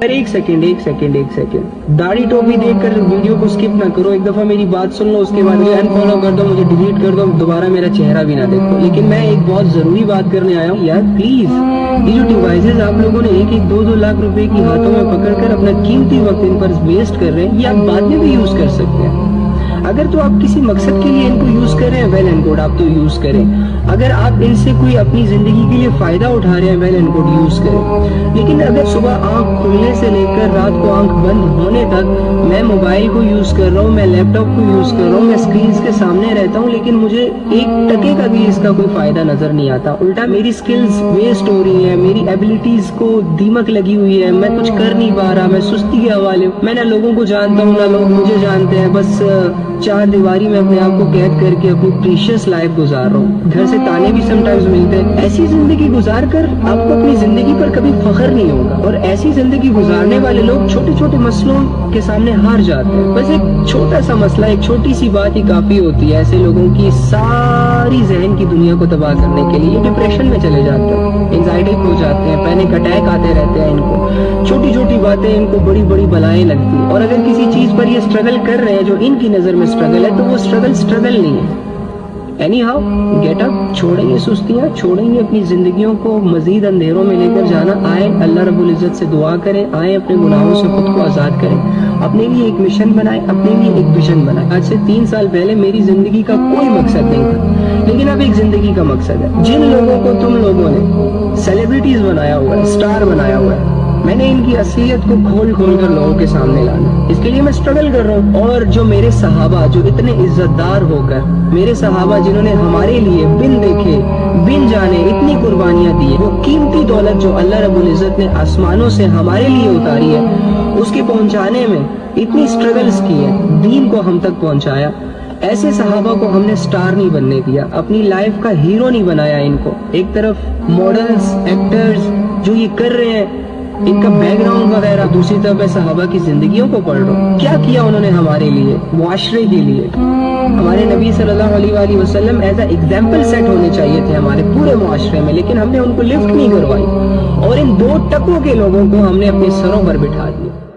ایک سیکنڈ داڑھی ٹوپی دیکھ کر ویڈیو کو سکپ نہ کرو. ایک دفعہ میری بات سن لو, اس کے بعد مجھے انفالو کر دو, مجھے ڈیلیٹ کر دو, دوبارہ میرا چہرہ بھی نہ دیکھو. لیکن میں ایک بہت ضروری بات کرنے آیا ہوں یار, پلیز یہ جو ڈیوائسز آپ لوگوں نے 1-2 لاکھ روپے کی ہاتھوں میں پکڑ کر اپنا قیمتی وقت ان پر ویسٹ کر رہے ہیں, یہ آپ بعد میں بھی یوز کر سکتے ہیں. اگر تو آپ کسی مقصد کے لیے ان کو یوز کر رہے ہیں, ویل اینڈ گڈ, آپ تو یوز کریں. اگر آپ ان سے کوئی اپنی زندگی کے لیے فائدہ اٹھا رہے ہیں, ویل اینڈ گڈ, یوز کریں. لیکن اگر صبح آنکھ کھلنے سے لے کر رات کو آنکھ بند ہونے تک میں موبائل کو یوز کر رہا ہوں, میں لیپ ٹاپ کو یوز کر رہا ہوں, میں اسکرینز کے سامنے رہتا ہوں, لیکن مجھے 1% کا بھی اس کا کوئی فائدہ نظر نہیں آتا. الٹا میری اسکلز ویسٹ ہو رہی ہیں, میری ایبلٹیز کو دیمک لگی ہوئی ہے, میں کچھ کر نہیں پا رہا, میں سستی کے حوالے ہوں. میں نہ لوگوں کو جانتا ہوں, نہ لوگ مجھے جانتے ہیں. بس 4 دیواری میں اپنے آپ کو قید کر کے اپنی پریشیس لائف گزار رہا ہوں. گھر سے تانے بھی سم ٹائمز ملتے ہیں. ایسی زندگی گزار کر آپ کو اپنی زندگی پر کبھی فخر نہیں ہوگا, اور ایسی زندگی گزارنے والے لوگ چھوٹے چھوٹے مسئلوں کے سامنے ہار جاتے ہیں. بس ایک چھوٹا سا مسئلہ, ایک چھوٹی سی بات ہی کافی ہوتی ہے ایسے لوگوں کی ساری ذہن کی دنیا کو تباہ کرنے کے لیے. یہ ڈپریشن میں چلے جاتے ہیں, انزائٹی ہو جاتے ہیں, پینک اٹیک آتے رہتے ہیں. ان کو چھوٹی چھوٹی باتیں ان کو بڑی بڑی بلائیں لگتی ہیں. اور اگر کسی چیز پر یہ اسٹرگل کر رہے ہیں جو ان کی نظر میں اسٹرگل ہے, تو وہ اسٹرگل نہیں ہے. اینی ہاؤ, گیٹ اپ, چھوڑیں یہ سستیاں, چھوڑیں یہ اپنی زندگیوں کو مزید اندھیروں میں لے کر جانا. آئیں اللہ رب العزت سے دعا کریں, آئیں اپنے گناہوں سے خود کو آزاد کریں, اپنے لیے ایک مشن بنائیں, اپنے لیے ایک ویژن بنائیں. آج سے 3 سال پہلے میری زندگی کا کوئی مقصد نہیں تھا, لیکن اب ایک زندگی کا مقصد ہے. جن لوگوں کو تم لوگوں نے سیلیبریٹیز بنایا ہوا ہے, اسٹار بنایا ہوا ہے, میں نے ان کی اصلیت کو کھول کر لوگوں کے سامنے لانا. اس کے لیے میں اسٹرگل کر رہا ہوں. اور جو میرے صحابہ جو اتنے عزت دار ہو کر, میرے صحابہ جنہوں نے ہمارے لیے بن دیکھے بن جانے اتنی قربانیاں دی, وہ قیمتی دولت جو اللہ رب العزت نے آسمانوں سے ہمارے لیے اتاری ہے, اس کے پہنچانے میں اتنی اسٹرگلز کی ہے, دین کو ہم تک پہنچایا. ایسے صحابہ کو ہم نے سٹار نہیں بننے دیا, اپنی لائف کا ہیرو نہیں بنایا. ان کو ایک طرف ماڈلز, ایکٹرز جو یہ کر رہے ہیں, ان کا بیک گراؤنڈ وغیرہ, دوسری طرف میں صحابہ کی زندگیوں کو پڑھ رہا ہوں. کیا کیا انہوں نے ہمارے لیے, معاشرے کے لیے. ہمارے نبی صلی اللہ علیہ وآلہ وسلم ایز اے ایگزامپل سیٹ ہونے چاہیے تھے ہمارے پورے معاشرے میں, لیکن ہم نے ان کو لفٹ نہیں کروائی, اور ان 2 ٹکوں کے لوگوں کو ہم نے اپنے سروں پر بٹھا دیا.